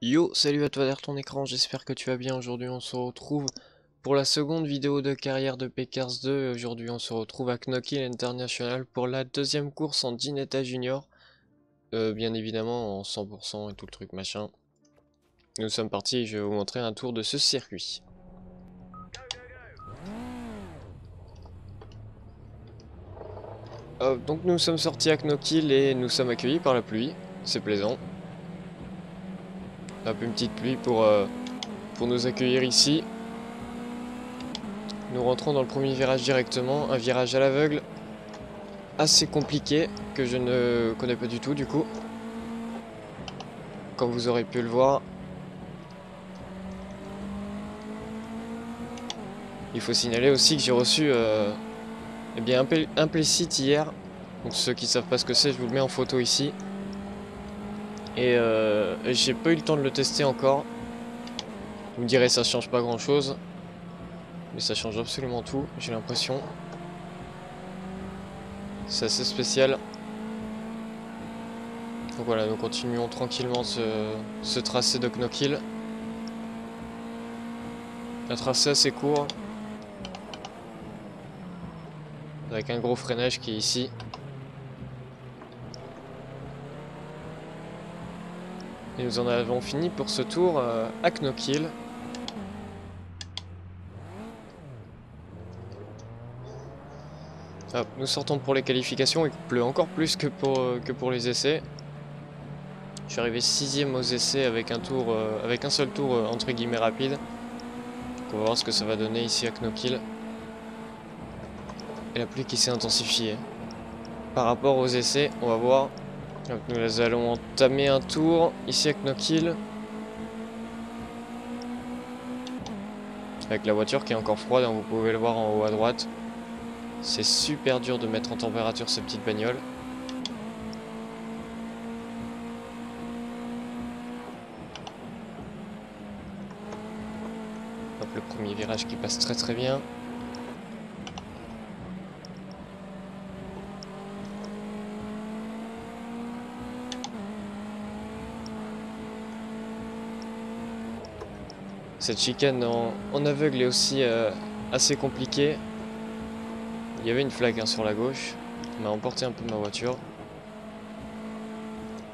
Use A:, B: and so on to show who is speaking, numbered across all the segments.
A: Yo, salut à toi derrière ton écran, j'espère que tu vas bien. Aujourd'hui on se retrouve pour la seconde vidéo de carrière de Pekars 2. Aujourd'hui on se retrouve à Knockhill International pour la deuxième course en Ginetta Junior. Bien évidemment en 100% et tout le truc machin. Nous sommes partis et je vais vous montrer un tour de ce circuit. Donc nous sommes sortis à Knockhill et nous sommes accueillis par la pluie, c'est plaisant. Un peu une petite pluie pour nous accueillir ici. Nous rentrons dans le premier virage directement, un virage à l'aveugle. Assez compliqué, que je ne connais pas du tout du coup. Comme vous aurez pu le voir. Il faut signaler aussi que j'ai reçu eh bien, un Play-Sit hier. Donc ceux qui savent pas ce que c'est, je vous le mets en photo ici. Et j'ai pas eu le temps de le tester encore. Vous me direz ça change pas grand chose. Mais ça change absolument tout, j'ai l'impression. C'est assez spécial. Donc voilà, nous continuons tranquillement ce tracé de Knockhill. Un tracé assez court. Avec un gros freinage qui est ici. Et nous en avons fini pour ce tour à Knockhill. Hop, nous sortons pour les qualifications, il pleut encore plus que pour les essais. Je suis arrivé 6ème aux essais avec un seul tour entre guillemets rapide. Donc on va voir ce que ça va donner ici à Knockhill. Et la pluie qui s'est intensifiée. Par rapport aux essais, on va voir. Donc nous allons entamer un tour ici à Knockhill. Avec la voiture qui est encore froide, hein, vous pouvez le voir en haut à droite. C'est super dur de mettre en température ces petites bagnoles. Hop, le premier virage qui passe très très bien. Cette chicane en aveugle est aussi assez compliquée. Il y avait une flaque hein, sur la gauche. On m'a emporté un peu ma voiture.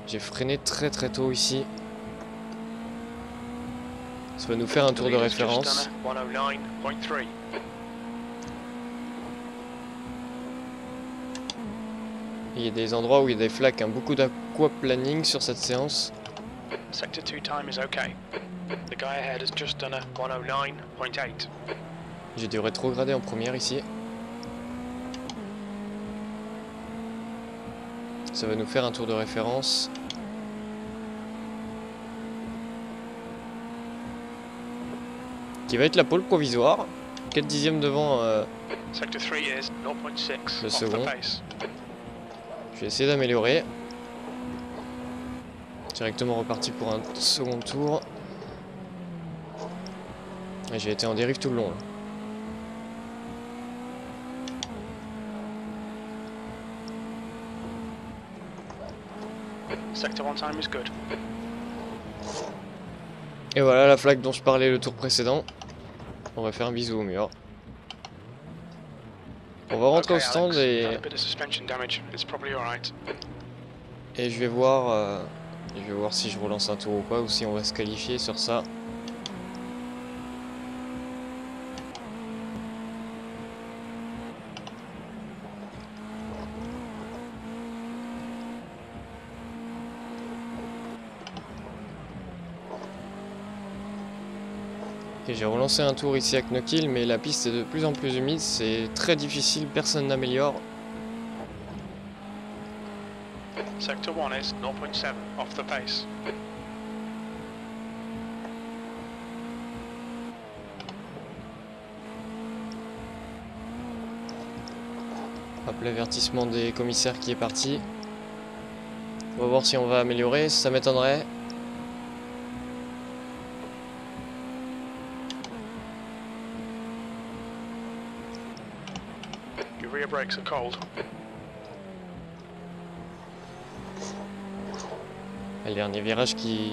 A: J'ai freiné très très tôt ici. Ça va nous faire un tour de référence. Il y a des endroits où il y a des flaques, hein, beaucoup d'aquaplaning sur cette séance.
B: Sector 2 time is okay. The guy ahead has just done a 109.8.
A: J'ai dû rétrograder en première ici. Ça va nous faire un tour de référence. Qui va être la pole provisoire. 4 dixièmes devant
B: Sector 3 is 0.6
A: le
B: off the
A: second.
B: pace.
A: Je vais essayer d'améliorer. Directement reparti pour un second tour. Et j'ai été en dérive tout le long là.
B: Sector 1 time is good.
A: Et voilà la flaque dont je parlais le tour précédent. On va faire un bisou au mur. On va rentrer au stand et je vais voir si je relance un tour ou pas, ou si on va se qualifier sur ça. Et j'ai relancé un tour ici à Knockhill, mais la piste est de plus en plus humide, c'est très difficile, personne n'améliore.
B: Sector 1 is 0.7 off the pace.
A: Hop, l'avertissement des commissaires qui est parti. On va voir si on va améliorer, ça m'étonnerait.
B: Your rear brakes are cold.
A: Le dernier virage qui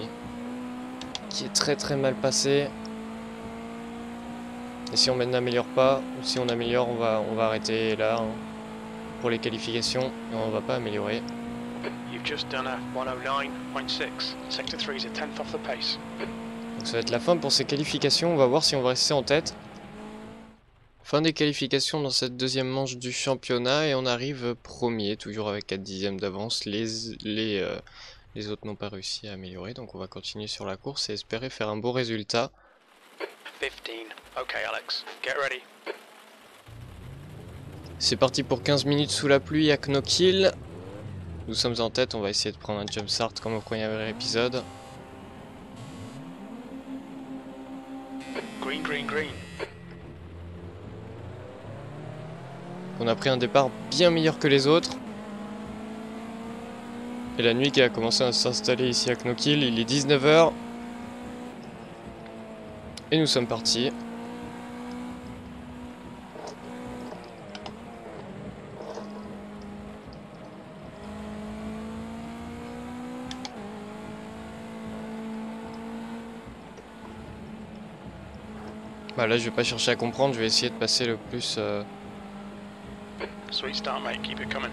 A: qui est très mal passé. Et si on n'améliore pas, ou si on améliore, on va arrêter là hein, pour les qualifications et on va pas améliorer.
B: You've just done a 109.6. Sector 3 is a tenth off the pace.
A: Donc ça va être la fin pour ces qualifications, on va voir si on va rester en tête. Fin des qualifications dans cette deuxième manche du championnat et on arrive premier, toujours avec 4 dixièmes d'avance. Les autres n'ont pas réussi à améliorer, donc on va continuer sur la course et espérer faire un beau résultat.
B: 15. Okay, Alex, get ready.
A: C'est parti pour 15 minutes sous la pluie à Knockhill. Nous sommes en tête, on va essayer de prendre un jump start comme au premier épisode.
B: Green, green, green.
A: On a pris un départ bien meilleur que les autres. Et la nuit qui a commencé à s'installer ici à Knockhill, il est 19 h. Et nous sommes partis. Bah là je vais pas chercher à comprendre, je vais essayer de passer le plus
B: Sweet start, mate. Keep it coming.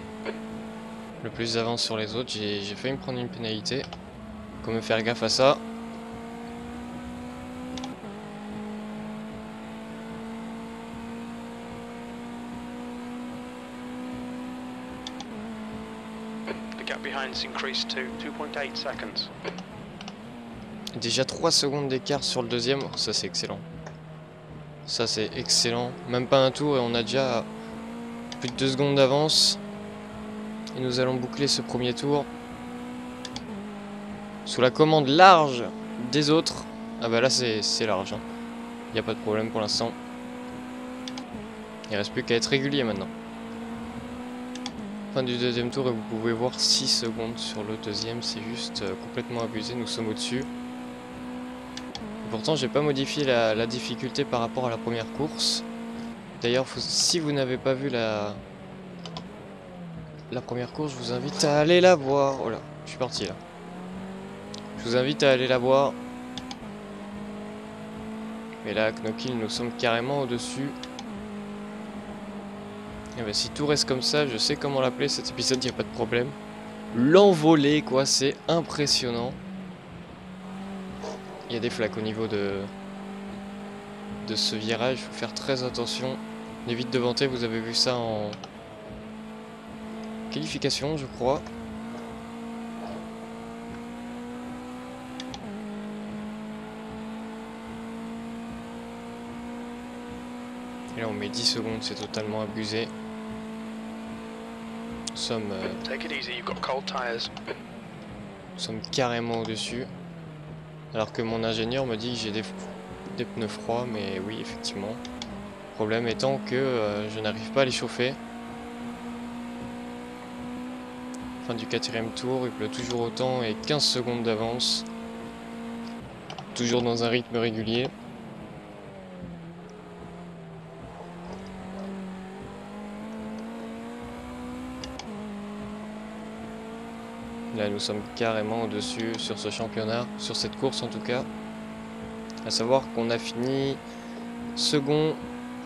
A: d'avance sur les autres. J'ai failli me prendre une pénalité. Faut me faire gaffe à ça.
B: The gap behind's increased to 2.8 seconds.
A: Déjà 3 secondes d'écart sur le deuxième, oh, ça c'est excellent. Ça c'est excellent. Même pas un tour et on a déjà plus de 2 secondes d'avance. Et nous allons boucler ce premier tour. Sous la commande large des autres. Ah bah là c'est large. Il n'y a pas de problème pour l'instant. Il reste plus qu'à être régulier maintenant. Fin du deuxième tour et vous pouvez voir 6 secondes sur le deuxième. C'est juste complètement abusé. Nous sommes au-dessus. Pourtant j'ai pas modifié la difficulté par rapport à la première course. D'ailleurs si vous n'avez pas vu la première course, je vous invite à aller la voir. Oh là, je suis parti là. Je vous invite à aller la voir. Mais là à Knockhill nous sommes carrément au-dessus. Et bah si tout reste comme ça, je sais comment l'appeler cet épisode, y a pas de problème. L'envolée quoi, c'est impressionnant. Il y a des flaques au niveau de ce virage, il faut faire très attention. On évite de vanter, vous avez vu ça en qualification je crois. Et là on met 10 secondes, c'est totalement abusé. Nous sommes,
B: Take it easy, you've got cold tires.
A: nous sommes carrément au-dessus. Alors que mon ingénieur me dit que j'ai des pneus froids, mais oui effectivement. Le problème étant que je n'arrive pas à les chauffer. Fin du 4e tour, il pleut toujours autant et 15 secondes d'avance. Toujours dans un rythme régulier. Là nous sommes carrément au-dessus sur ce championnat, sur cette course en tout cas. À savoir qu'on a fini second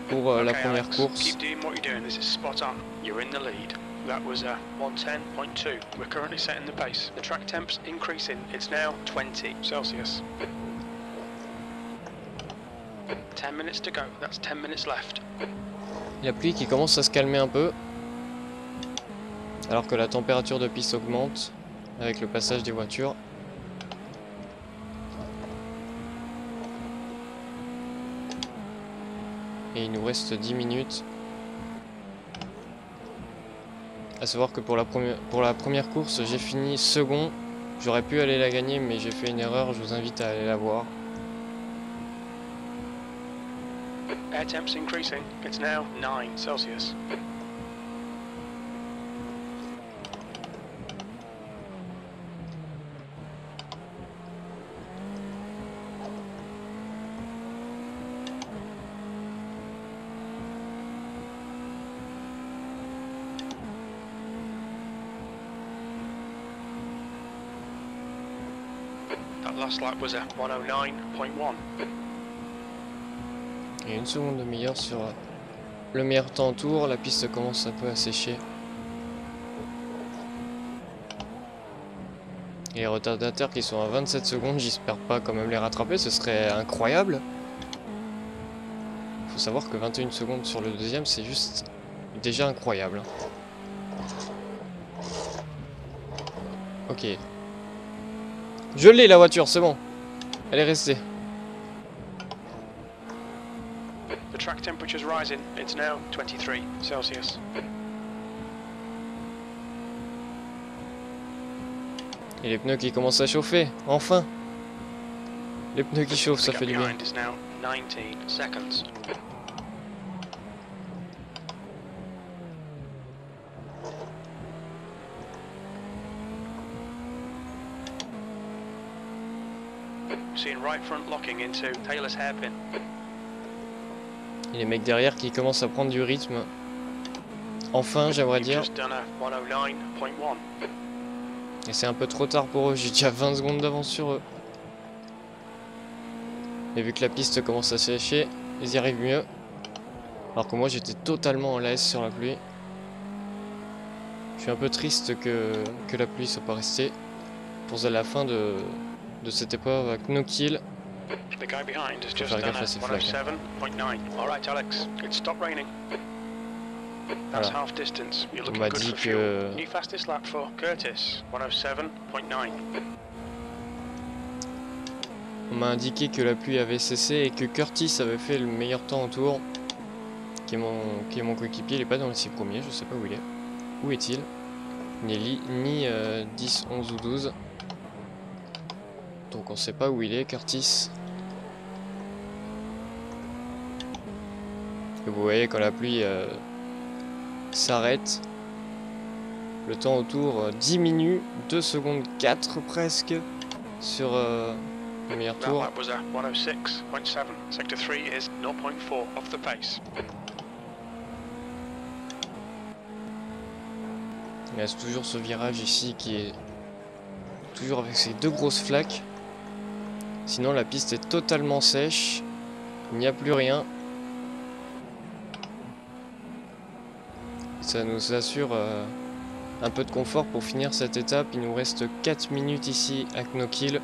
A: pour la
B: Okay,
A: première
B: Alex,
A: course.
B: keep doing what you're doing. This is spot on. You're in the lead. That was 110.2. We're currently setting the pace. The track temp's increasing. It's now 20 Celsius. 10 minutes to go. That's 10 minutes left.
A: La pluie qui commence à se calmer un peu. Alors que la température de piste augmente avec le passage des voitures. Et il nous reste 10 minutes. A savoir que pour la première course, j'ai fini second. J'aurais pu aller la gagner, mais j'ai fait une erreur. Je vous invite à aller la voir.
B: Air temp's increasing. It's now 9 Celsius. last lap was a 109.1.
A: Et une seconde de meilleur sur le meilleur temps en tour. La piste commence un peu à sécher. Et les retardataires qui sont à 27 secondes, j'espère pas quand même les rattraper, ce serait incroyable. Faut savoir que 21 secondes sur le deuxième, c'est juste déjà incroyable. Ok. Je l'ai la voiture, c'est bon. Elle est restée.
B: The track temperature's rising. It's now 23 Celsius.
A: Et les pneus qui commencent à chauffer, enfin. Les pneus qui chauffent, ça
B: The
A: fait
B: gap
A: du bien.
B: behind is now 19 seconds. Seeing right front locking into Taylor's hairpin.
A: Et les mecs derrière qui commencent à prendre du rythme. Enfin, j'aimerais
B: You've
A: dire.
B: just done a 109.1.
A: Et c'est un peu trop tard pour eux, j'ai déjà 20 secondes d'avance sur eux. Et vu que la piste commence à sécher, ils y arrivent mieux. Alors que moi j'étais totalement en laisse sur la pluie. Je suis un peu triste que la pluie soit pas restée pour la fin de cette épreuve à Knockhill.
B: The guy behind has
A: Faut
B: just
A: faire
B: done
A: gaffe
B: a
A: à ces flaques.
B: 107.9. All right, Alex, it's stopped raining. That's
A: Voilà.
B: half distance. You're
A: On
B: looking
A: m'a
B: good
A: dit
B: for fuel.
A: que
B: New fastest lap for Curtis, 107.9.
A: on m'a indiqué que la pluie avait cessé et que Curtis avait fait le meilleur temps en tour. Qui est mon coéquipier, il est pas dans les 6 premiers, je sais pas où il est. Où est-il? Ni 10, 11 ou 12. Donc on sait pas où il est, Curtis. Et vous voyez quand la pluie s'arrête, le temps autour diminue, 2 secondes 4 presque sur le meilleur
B: That
A: tour.
B: lap was a 106.7. Sector 3 is 0.4 off the pace.
A: Il reste toujours ce virage ici qui est toujours avec ces 2 grosses flaques. Sinon la piste est totalement sèche, il n'y a plus rien. Ça nous assure un peu de confort pour finir cette étape. Il nous reste 4 minutes ici à Knockhill.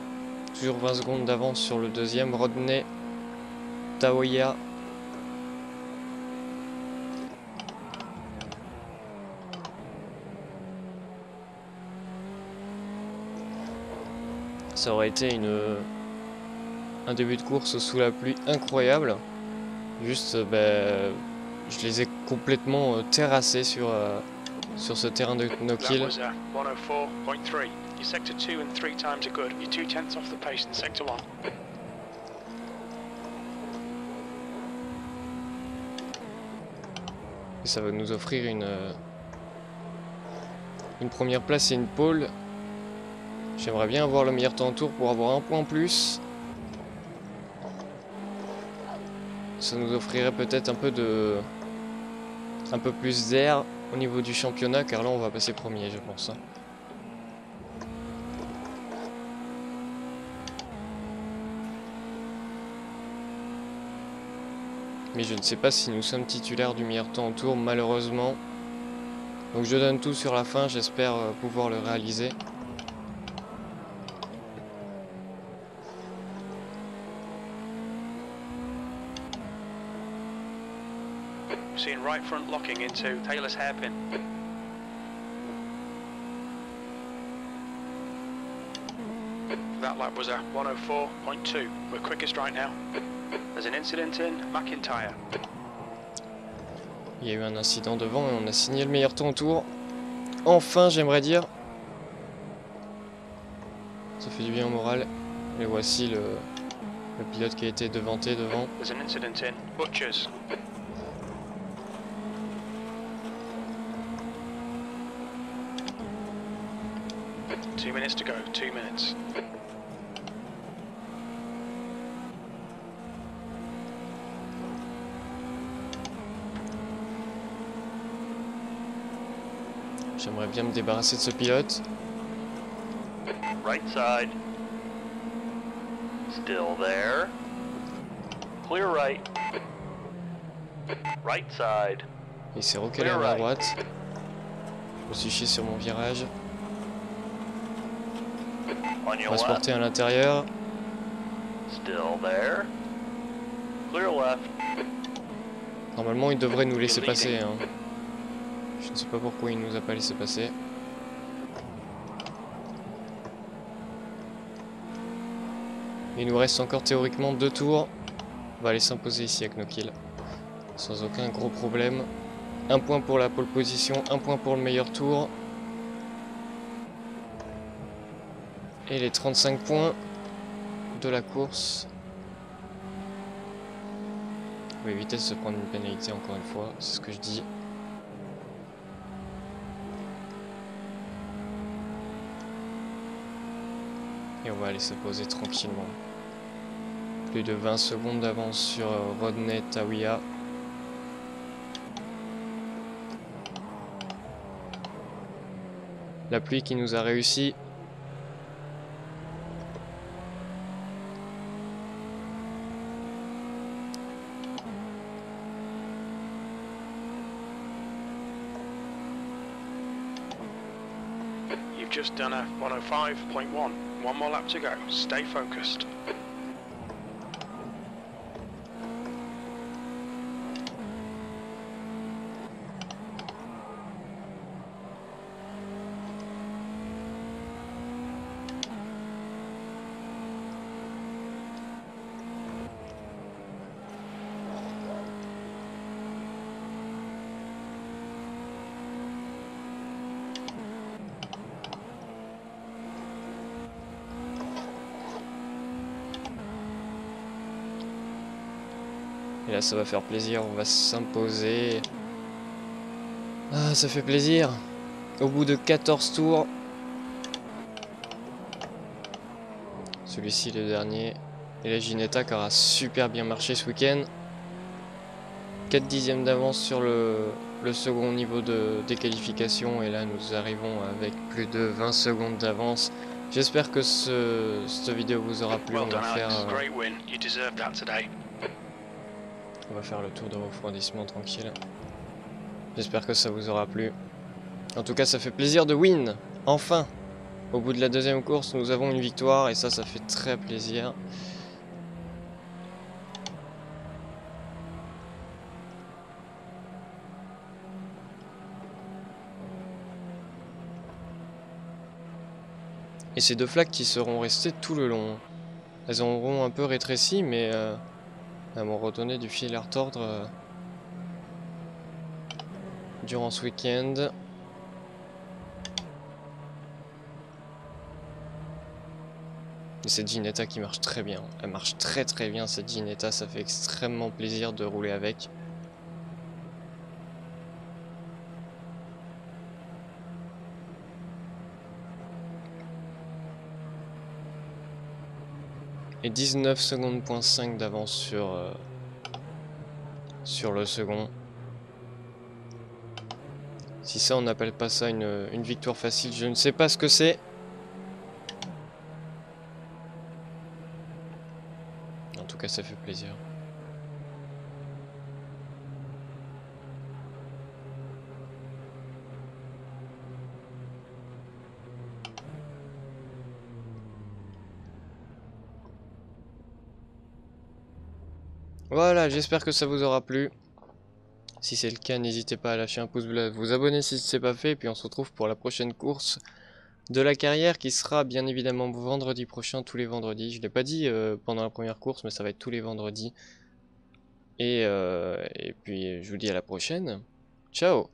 A: Toujours 20 secondes d'avance sur le deuxième, Rodney Taoya. Ça aurait été un début de course sous la pluie incroyable. Juste, je les ai complètement terrassés sur ce terrain de
B: That
A: Knockhill.
B: was a 104.3. Your sector 2 and 3 times are good. You're 2/10 off the pace in sector 1.
A: Et ça va nous offrir une première place et une pole. J'aimerais bien avoir le meilleur temps en tour pour avoir un point en plus. Ça nous offrirait peut-être un peu plus d'air au niveau du championnat, car là on va passer premier, je pense. Mais je ne sais pas si nous sommes titulaires du meilleur temps en tour, malheureusement. Donc je donne tout sur la fin, j'espère pouvoir le réaliser.
B: Seeing right front locking into Taylor's hairpin. That lap was a 104.2. We're quickest right now. There's an incident in McIntyre.
A: Il y a eu un incident devant et on a signé le meilleur temps au tour. Enfin, j'aimerais dire. Ça fait du bien au moral. Et voici le pilote qui a été devanté devant.
B: There's an incident in Butchers. Two minutes to go, 2 minutes.
A: J'aimerais bien me débarrasser de ce pilote.
B: Right side.
C: Still there. Clear right. Right side.
A: Il s'est recalé à ma droite. Je me suis chié sur mon virage. On va se porter à l'intérieur.
C: Still there. Clear left.
A: Normalement, il devrait nous laisser passer. Hein. Je ne sais pas pourquoi il nous a pas laissé passer. Il nous reste encore théoriquement 2 tours. On va aller s'imposer ici avec nos kills. Sans aucun gros problème. 1 point pour la pole position, 1 point pour le meilleur tour. Et les 35 points de la course. On va éviter de se prendre une pénalité encore une fois, c'est ce que je dis. Et on va aller se poser tranquillement. Plus de 20 secondes d'avance sur Rodney Tawiya. La pluie qui nous a réussi.
B: You've just done a 105.1. One more lap to go. Stay focused.
A: Et là ça va faire plaisir, on va s'imposer. Ah, ça fait plaisir. Au bout de 14 tours. Celui-ci le dernier. Et la Ginetta qui aura super bien marché ce week-end. 4 dixièmes d'avance sur le second niveau des qualifications. Et là nous arrivons avec plus de 20 secondes d'avance. J'espère que cette vidéo vous aura plu. On va faire le tour de refroidissement tranquille. J'espère que ça vous aura plu. En tout cas, ça fait plaisir de win. Enfin, au bout de la deuxième course, nous avons une victoire et ça fait très plaisir. Et ces 2 flaques qui seront restées tout le long. Elles auront un peu rétréci, mais elles m'ont redonné du fil à retordre durant ce week-end. Et cette Ginetta qui marche très bien. Elle marche très très bien cette Ginetta, ça fait extrêmement plaisir de rouler avec. Et 19 secondes, 5 d'avance sur le second. Si ça on n'appelle pas ça une victoire facile, je ne sais pas ce que c'est. En tout cas ça fait plaisir. Voilà, j'espère que ça vous aura plu. Si c'est le cas, n'hésitez pas à lâcher un pouce bleu, à vous abonner si ce n'est pas fait. Et puis on se retrouve pour la prochaine course de la carrière qui sera bien évidemment vendredi prochain, tous les vendredis. Je ne l'ai pas dit pendant la première course, mais ça va être tous les vendredis. Et puis je vous dis à la prochaine. Ciao!